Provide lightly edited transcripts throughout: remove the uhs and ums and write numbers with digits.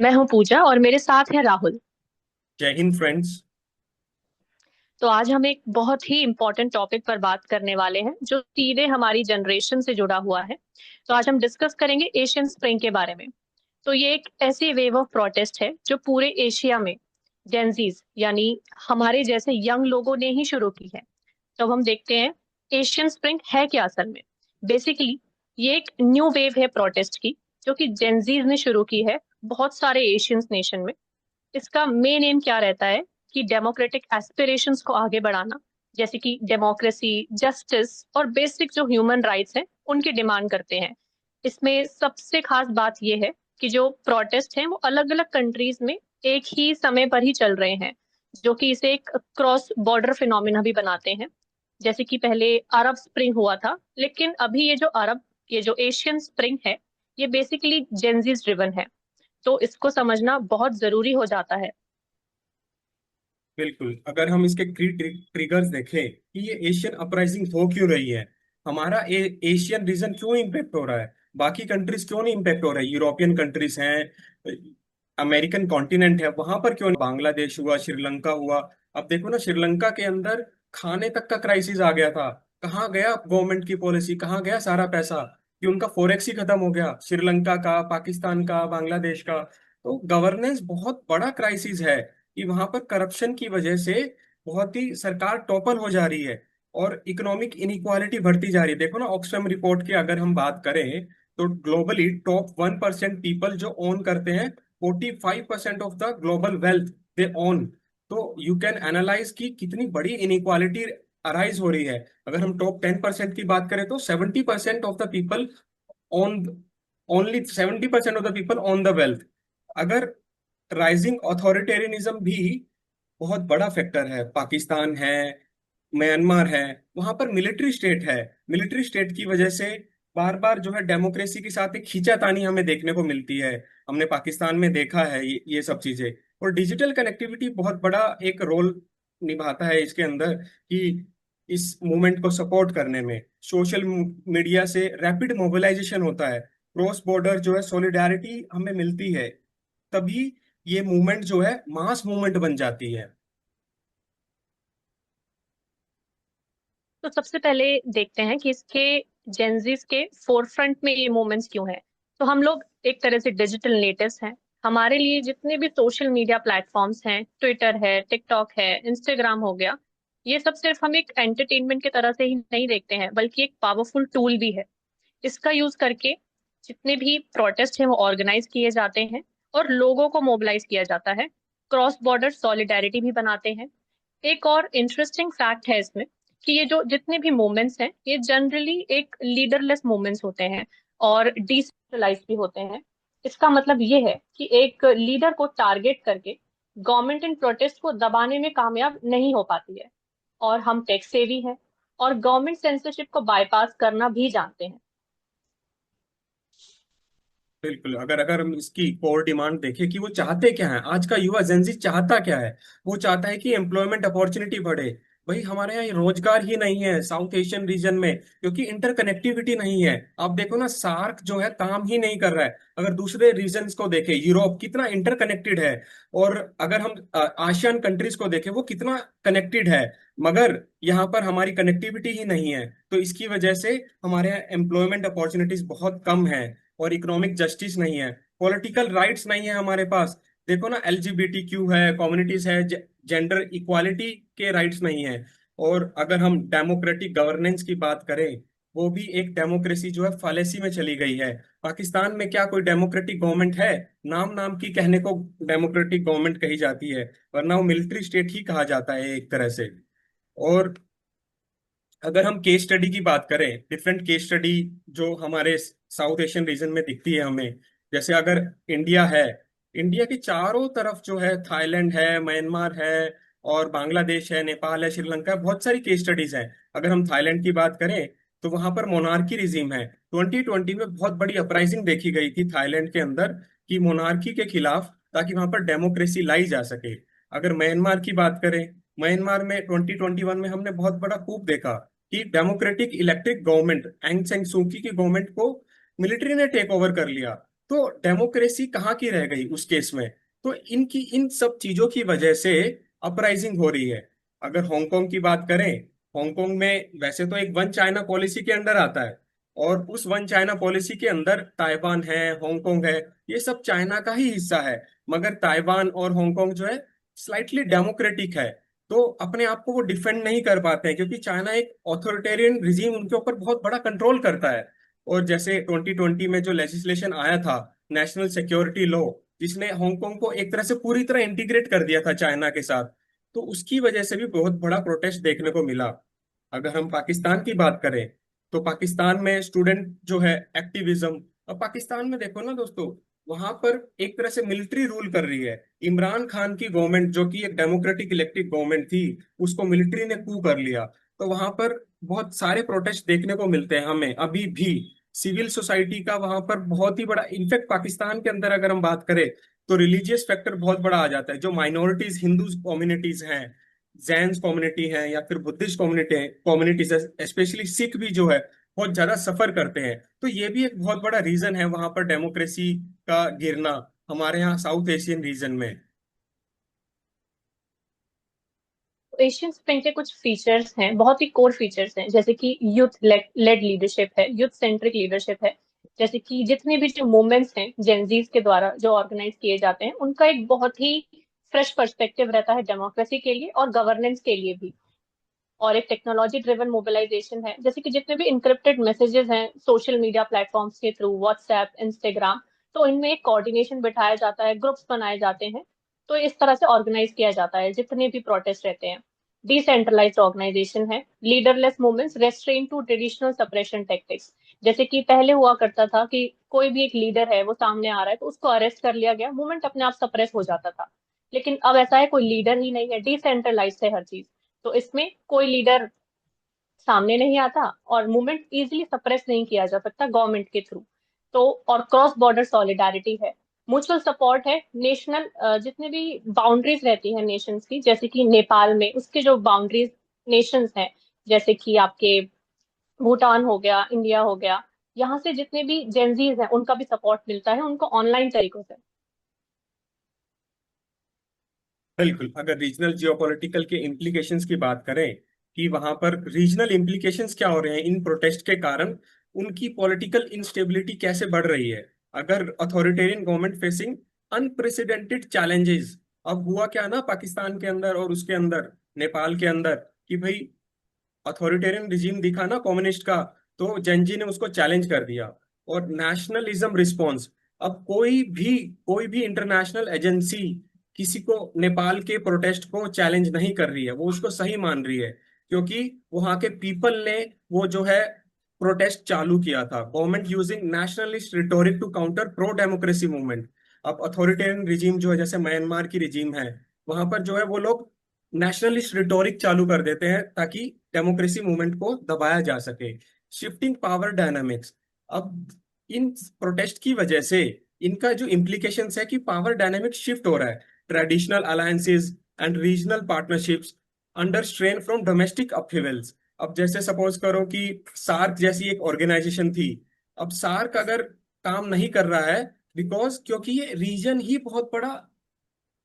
मैं हूं पूजा और मेरे साथ है राहुल। जय हिंद फ्रेंड्स। तो आज हम एक बहुत ही इम्पोर्टेंट टॉपिक पर बात करने वाले हैं जो सीधे हमारी जनरेशन से जुड़ा हुआ है। तो आज हम डिस्कस करेंगे एशियन स्प्रिंग के बारे में। तो ये एक ऐसी वेव ऑफ प्रोटेस्ट है जो पूरे एशिया में जेंजीज यानी हमारे जैसे यंग लोगों ने ही शुरू की है। तो अब हम देखते हैं एशियन स्प्रिंग है क्या असल में। बेसिकली ये एक न्यू वेव है प्रोटेस्ट की जो कि जेंजीज ने शुरू की है बहुत सारे एशियन नेशन में। इसका मेन एम क्या रहता है कि डेमोक्रेटिक एस्पिरेशंस को आगे बढ़ाना, जैसे कि डेमोक्रेसी, जस्टिस और बेसिक जो ह्यूमन राइट्स हैं उनकी डिमांड करते हैं। इसमें सबसे खास बात यह है कि जो प्रोटेस्ट हैं वो अलग अलग कंट्रीज में एक ही समय पर ही चल रहे हैं, जो कि इसे एक क्रॉस बॉर्डर फिनोमिना भी बनाते हैं। जैसे कि पहले अरब स्प्रिंग हुआ था, लेकिन अभी ये जो एशियन स्प्रिंग है, ये बेसिकली जेंजीज ड्रिवन है। तो इसको समझना बहुत जरूरी हो जाता है। बिल्कुल, अगर हम इसके ट्रिगर्स देखें कि ये एशियन अपराइजिंग हो क्यों रही है, हमारा एशियन रीजन क्यों इम्पेक्ट हो रहा है, बाकी कंट्रीज क्यों नहीं इम्पेक्ट हो रहा है, यूरोपियन कंट्रीज हैं, अमेरिकन कॉन्टिनेंट है, वहां पर क्यों नहीं? बांग्लादेश हुआ, श्रीलंका हुआ। अब देखो ना, श्रीलंका के अंदर खाने तक का क्राइसिस आ गया था। कहाँ गया गवर्नमेंट की पॉलिसी, कहाँ गया सारा पैसा? कि उनका फोरेक्स ही खत्म हो गया, श्रीलंका का, पाकिस्तान का, बांग्लादेश का। तो गवर्नेंस बहुत बड़ा क्राइसिस है कि वहां पर करप्शन की वजह से बहुत ही सरकार टॉपल हो जा रही है और इकोनॉमिक इनइक्वालिटी बढ़ती जा रही है। देखो ना, ऑक्सफैम रिपोर्ट की अगर हम बात करें तो ग्लोबली टॉप 1% पीपल जो ओन करते हैं 45% of the global wealth they own. तो यू कैन एनालाइज कि कितनी बड़ी इनइक्वालिटी अराइज हो रही है। अगर हम टॉप 10% की बात करें तो 70% of the people own, only 70% of the people own the wealth. अगर राइजिंग ऑथोरिटेरियनिज्म भी बहुत बड़ा फैक्टर है, पाकिस्तान है, म्यांमार है, वहां पर मिलिट्री स्टेट है। मिलिट्री स्टेट की वजह से बार बार जो है डेमोक्रेसी के साथ एक खींचातानी हमें देखने को मिलती है। हमने पाकिस्तान में देखा है ये सब चीजें। और डिजिटल कनेक्टिविटी बहुत बड़ा एक रोल निभाता है इसके अंदर कि इस मूवमेंट को सपोर्ट करने में सोशल मीडिया से रैपिड मोबिलाइजेशन होता है, क्रॉस बॉर्डर जो है सॉलिडारिटी हमें मिलती है, तभी ये मूवमेंट जो है मास मूवमेंट बन जाती है। तो सबसे पहले देखते हैं कि इसके जेंजीज के फोरफ्रंट में ये मूवमेंट्स क्यों हैं। तो हम लोग एक तरह से डिजिटल नेटिव्स हैं। हमारे लिए जितने भी सोशल मीडिया प्लेटफॉर्म्स हैं, ट्विटर है, टिकटॉक है, इंस्टाग्राम हो गया, ये सब सिर्फ हम एक एंटरटेनमेंट की तरह से ही नहीं देखते हैं, बल्कि एक पावरफुल टूल भी है। इसका यूज करके जितने भी प्रोटेस्ट हैं वो ऑर्गेनाइज किए जाते हैं और लोगों को मोबिलाइज किया जाता है। क्रॉस बॉर्डर सॉलिडारिटी भी बनाते हैं। एक और इंटरेस्टिंग फैक्ट है इसमें कि ये जो जितने भी मूवमेंट्स हैं ये जनरली एक लीडरलेस मूवमेंट्स होते हैं और डिसेंट्रलाइज भी होते हैं। इसका मतलब ये है कि एक लीडर को टारगेट करके गवर्नमेंट इन प्रोटेस्ट को दबाने में कामयाब नहीं हो पाती है। और हम टेक्स सेवी हैं और गवर्नमेंट सेंसरशिप को बाईपास करना भी जानते हैं। बिल्कुल, अगर अगर हम इसकी कोर डिमांड देखें कि वो चाहते क्या है, आज का युवा जेनजी चाहता क्या है। वो चाहता है कि एम्प्लॉयमेंट अपॉर्चुनिटी बढ़े। भाई हमारे यहाँ रोजगार ही नहीं है साउथ एशियन रीजन में, क्योंकि इंटरकनेक्टिविटी नहीं है। आप देखो ना, सार्क जो है काम ही नहीं कर रहा है। अगर दूसरे रीजन्स को देखें, यूरोप कितना इंटरकनेक्टेड है, और अगर हम आसियान कंट्रीज को देखें वो कितना कनेक्टेड है, मगर यहाँ पर हमारी कनेक्टिविटी ही नहीं है। तो इसकी वजह से हमारे यहाँ एम्प्लॉयमेंट अपॉर्चुनिटीज बहुत कम है और इकोनॉमिक जस्टिस नहीं है, पॉलिटिकल राइट्स नहीं है हमारे पास। देखो ना, एलजीबीटीक्यू है, कम्युनिटीज है, जेंडर इक्वालिटी के राइट्स नहीं है। और अगर हम डेमोक्रेटिक गवर्नेंस की बात करें, वो भी एक डेमोक्रेसी जो है फालेसी में चली गई है। पाकिस्तान में क्या कोई डेमोक्रेटिक गवर्नमेंट है? नाम नाम की कहने को डेमोक्रेटिक गवर्नमेंट कही जाती है, वरना वो मिलिट्री स्टेट ही कहा जाता है एक तरह से। और अगर हम केस स्टडी की बात करें, डिफरेंट केस स्टडी जो हमारे साउथ एशियन रीजन में दिखती है हमें, जैसे अगर इंडिया है, इंडिया के चारों तरफ जो है थाईलैंड है, म्यांमार है, और बांग्लादेश है, नेपाल है, श्रीलंका है, बहुत सारी केस स्टडीज हैं। अगर हम थाईलैंड की बात करें तो वहां पर मोनार्की रिजीम है। 2020 में बहुत बड़ी अपराइजिंग देखी गई थी थाईलैंड के अंदर कि मोनार्की के खिलाफ, ताकि वहां पर डेमोक्रेसी लाई जा सके। अगर म्यांमार की बात करें, म्यांमार में 2021 में हमने बहुत बड़ा कूप देखा कि डेमोक्रेटिक इलेक्ट्रिक गवर्नमेंट एंग सैन सू की गवर्नमेंट को मिलिट्री ने टेक ओवर कर लिया। तो डेमोक्रेसी कहाँ की रह गई उस केस में। तो इनकी इन सब चीजों की वजह से अपराइजिंग हो रही है। अगर हांगकांग की बात करें, हांगकांग में वैसे तो एक वन चाइना पॉलिसी के अंडर आता है, और उस वन चाइना पॉलिसी के अंदर ताइवान है, हांगकांग है, ये सब चाइना का ही हिस्सा है। मगर ताइवान और हांगकांग जो है स्लाइटली डेमोक्रेटिक है, तो अपने आप को वो डिफेंड नहीं कर पाते हैं, क्योंकि चाइना एक ऑथोरिटेरियन रिजीम उनके ऊपर बहुत बड़ा कंट्रोल करता है। और जैसे 2020 में जो लेजिस्लेशन आया था, नेशनल सिक्योरिटी लॉ, जिसने हांगकांग को एक तरह से पूरी तरह इंटीग्रेट कर दिया था चाइना के साथ, तो उसकी वजह से भी बहुत बड़ा प्रोटेस्ट देखने को मिला। अगर हम पाकिस्तान की बात करें, तो पाकिस्तान में स्टूडेंट जो है एक्टिविज्म, अब पाकिस्तान में देखो ना दोस्तों, वहां पर एक तरह से मिलिट्री रूल कर रही है। इमरान खान की गवर्नमेंट, जो कि एक डेमोक्रेटिक इलेक्टेड गवर्नमेंट थी, उसको मिलिट्री ने कू कर लिया। तो वहां पर बहुत सारे प्रोटेस्ट देखने को मिलते हैं हमें अभी भी। सिविल सोसाइटी का वहां पर बहुत ही बड़ा, इनफैक्ट पाकिस्तान के अंदर अगर हम बात करें, तो रिलीजियस फैक्टर बहुत बड़ा आ जाता है। जो माइनॉरिटीज हिंदू कम्युनिटीज हैं, जैन कम्युनिटी है, या फिर बुद्धिस्ट कम्युनिटीज है, स्पेशली सिख भी जो है बहुत ज्यादा सफर करते हैं। तो ये भी एक बहुत बड़ा रीजन है वहां पर डेमोक्रेसी का गिरना हमारे यहाँ साउथ एशियन रीजन में। एशियन स्प्रिंग के कुछ फीचर्स हैं, बहुत ही कोर फीचर्स हैं, जैसे कि यूथ लेड लीडरशिप है, यूथ सेंट्रिक लीडरशिप है। जैसे कि जितने भी जो मूवमेंट्स हैं जेनजीज के द्वारा जो ऑर्गेनाइज किए जाते हैं, उनका एक बहुत ही फ्रेश पर्सपेक्टिव रहता है डेमोक्रेसी के लिए और गवर्नेंस के लिए भी। और एक टेक्नोलॉजी ड्रिवन मोबिलाइजेशन है, जैसे कि जितने भी इंक्रिप्टेड मैसेजेस हैं सोशल मीडिया प्लेटफॉर्म्स के थ्रू, व्हाट्सएप, इंस्टाग्राम, तो इनमें एक कोऑर्डिनेशन बिठाया जाता है, ग्रुप्स बनाए जाते हैं। तो इस तरह से ऑर्गेनाइज किया जाता है जितने भी प्रोटेस्ट रहते हैं। डिसेंट्रलाइज्ड ऑर्गेनाइजेशन है, leaderless movements restrain to traditional suppression tactics. जैसे कि पहले हुआ करता था कि कोई भी एक लीडर है वो सामने आ रहा है तो उसको अरेस्ट कर लिया गया, मूवमेंट अपने आप सप्रेस हो जाता था। लेकिन अब ऐसा है, कोई लीडर ही नहीं है, डिसेंट्रलाइज है हर चीज। तो इसमें कोई लीडर सामने नहीं आता और मूवमेंट इजीली सप्रेस नहीं किया जा सकता गवर्नमेंट के थ्रू। तो और क्रॉस बॉर्डर सॉलिडारिटी है, म्यूचुअल सपोर्ट है, नेशनल जितने भी बाउंड्रीज रहती हैं नेशंस की, जैसे कि नेपाल में उसके जो बाउंड्रीज नेशंस हैं, जैसे कि आपके भूटान हो गया, इंडिया हो गया, यहाँ से जितने भी जेनजीज हैं उनका भी सपोर्ट मिलता है उनको ऑनलाइन तरीकों से। बिल्कुल, अगर रीजनल जियोपॉलिटिकल के इम्प्लीकेशंस की बात करें, कि वहां पर रीजनल इम्प्लीकेशंस क्या हो रहे हैं इन प्रोटेस्ट के कारण, उनकी पॉलिटिकल इंस्टेबिलिटी कैसे बढ़ रही है। अगर authoritarian government facing unprecedented challenges, अब हुआ क्या ना पाकिस्तान के अंदर और उसके अंदर नेपाल के अंदर, कि भाई अथॉरिटेरियन रिजीम दिखा ना कम्युनिस्ट का, तो जेनजी ने उसको चैलेंज कर दिया। और नेशनलिज्म रिस्पॉन्स, अब कोई भी इंटरनेशनल एजेंसी किसी को, नेपाल के प्रोटेस्ट को चैलेंज नहीं कर रही है, वो उसको सही मान रही है, क्योंकि वहां के पीपल ने वो जो है प्रोटेस्ट चालू किया था। Government using nationalist rhetoric to counter pro democracy movement. अब अथॉरिटेरियन रिजीम जो है, जैसे म्यांमार की रिजीम है, वहां पर जो है वो लोग नेशनलिस्ट रिटोरिक चालू कर देते हैं ताकि डेमोक्रेसी मूवमेंट को दबाया जा सके। शिफ्टिंग पावर डायनामिक्स, अब इन प्रोटेस्ट की वजह से इनका जो इम्प्लीकेशंस है कि पावर डायनामिक्स शिफ्ट हो रहा है। Traditional alliances and regional partnerships under strain from domestic upheavals. अब जैसे सपोज करो कि सार्क जैसी एक ऑर्गेनाइजेशन थी, अब सार्क अगर काम नहीं कर रहा है, बिकॉज क्योंकि ये रीजन ही बहुत बड़ा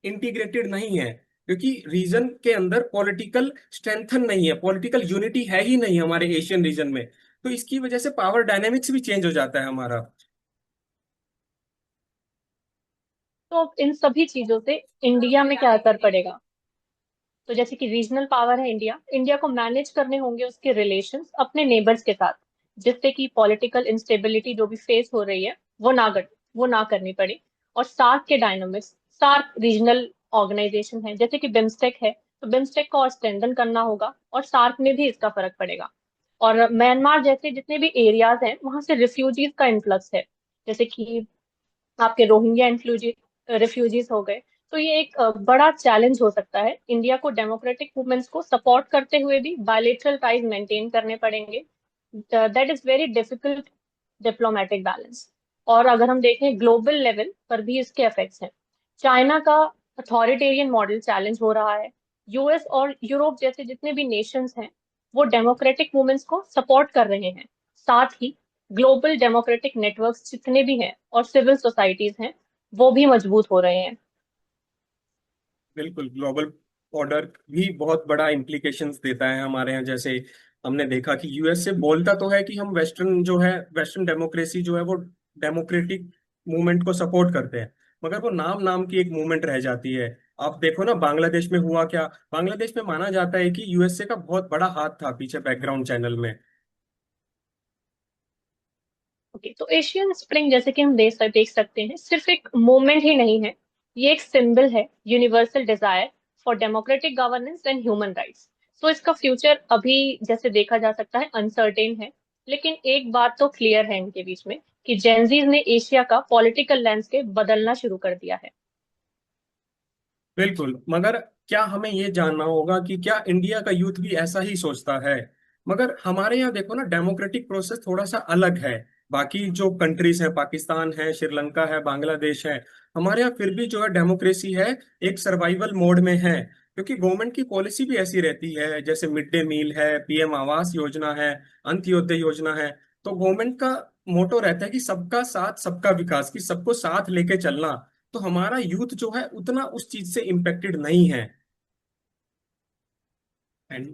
इंटीग्रेटेड नहीं है, क्योंकि रीजन के अंदर पॉलिटिकल स्ट्रेंथन नहीं है, पॉलिटिकल यूनिटी है ही नहीं हमारे एशियन रीजन में। तो इसकी वजह से पावर डायनेमिक्स भी चेंज हो जाता है हमारा। तो अब इन सभी चीजों से इंडिया में क्या असर पड़ेगा। तो जैसे कि रीजनल पावर है इंडिया, इंडिया को मैनेज करने होंगे उसके रिलेशंस अपने नेबर्स के साथ, जिससे कि पॉलिटिकल इंस्टेबिलिटी जो भी फेस हो रही है वो ना करनी पड़े। और सार्क के डायनामिक्स, सार्क रीजनल ऑर्गेनाइजेशन है, जैसे कि बिम्स्टेक है, तो बिम्स्टेक को और स्ट्रेंथन करना होगा और सार्क में भी इसका फर्क पड़ेगा। और म्यांमार जैसे जितने भी एरियाज हैं वहां से रिफ्यूजीज का इन्फ्लक्स है, जैसे कि आपके रोहिंग्या रिफ्यूजीज हो गए। तो ये एक बड़ा चैलेंज हो सकता है इंडिया को, डेमोक्रेटिक मूवमेंट्स को सपोर्ट करते हुए भी बायलेटरल टाइज मेंटेन करने पड़ेंगे। That is very difficult diplomatic balance. और अगर हम देखें ग्लोबल लेवल पर भी इसके इफेक्ट्स हैं। चाइना का अथॉरिटेरियन मॉडल चैलेंज हो रहा है। यूएस और यूरोप जैसे जितने भी नेशंस हैं वो डेमोक्रेटिक मूवमेंट्स को सपोर्ट कर रहे हैं। साथ ही ग्लोबल डेमोक्रेटिक नेटवर्क्स जितने भी हैं और सिविल सोसाइटीज हैं, वो भी मजबूत हो रहे हैं। बिल्कुल, ग्लोबल ऑर्डर भी बहुत बड़ा इम्प्लीकेशंस देता है हमारे यहाँ। जैसे हमने देखा कि यूएसए बोलता तो है कि हम वेस्टर्न जो है, वेस्टर्न डेमोक्रेसी जो है वो डेमोक्रेटिक मूवमेंट को सपोर्ट करते हैं, मगर वो नाम नाम की एक मूवमेंट रह जाती है। आप देखो ना बांग्लादेश में हुआ क्या। बांग्लादेश में माना जाता है कि यूएसए का बहुत बड़ा हाथ था पीछे बैकग्राउंड चैनल में। ओके, तो एशियन स्प्रिंग जैसे कि हम देख सकते हैं, सिर्फ एक मूवमेंट ही नहीं है, ये एक सिंबल है, universal desire for democratic governance and human rights. तो इसका फ्यूचर अभी जैसे देखा जा सकता है अनसर्टेन है, लेकिन एक बात तो क्लियर है इनके बीच में कि जेनजीज ने एशिया का पॉलिटिकल लैंडस्केप बदलना शुरू कर दिया है। बिल्कुल, मगर क्या हमें ये जानना होगा कि क्या इंडिया का यूथ भी ऐसा ही सोचता है। मगर हमारे यहाँ देखो ना, डेमोक्रेटिक प्रोसेस थोड़ा सा अलग है। बाकी जो कंट्रीज हैं, पाकिस्तान है, श्रीलंका है, बांग्लादेश है, हमारे यहाँ फिर भी जो है डेमोक्रेसी है, एक सर्वाइवल मोड में है। क्योंकि गवर्नमेंट की पॉलिसी भी ऐसी रहती है, जैसे मिड डे मील है, पीएम आवास योजना है, अंत्योदय योजना है। तो गवर्नमेंट का मोटो रहता है कि सबका साथ सबका विकास, कि सबको साथ लेके चलना। तो हमारा यूथ जो है उतना उस चीज से इम्पेक्टेड नहीं है। एंड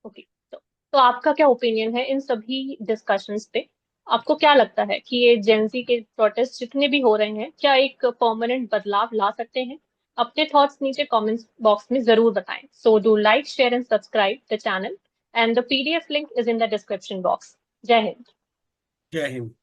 ओके, तो आपका क्या ओपिनियन है इन सभी डिस्कशंस पे? आपको क्या लगता है कि ये जेंजी के प्रोटेस्ट जितने भी हो रहे हैं, क्या एक परमानेंट बदलाव ला सकते हैं? अपने थॉट्स नीचे कमेंट्स बॉक्स में जरूर बताएं। So do like, share and subscribe the channel, and the PDF link is in the description box. जय हिंद। जय हिंद।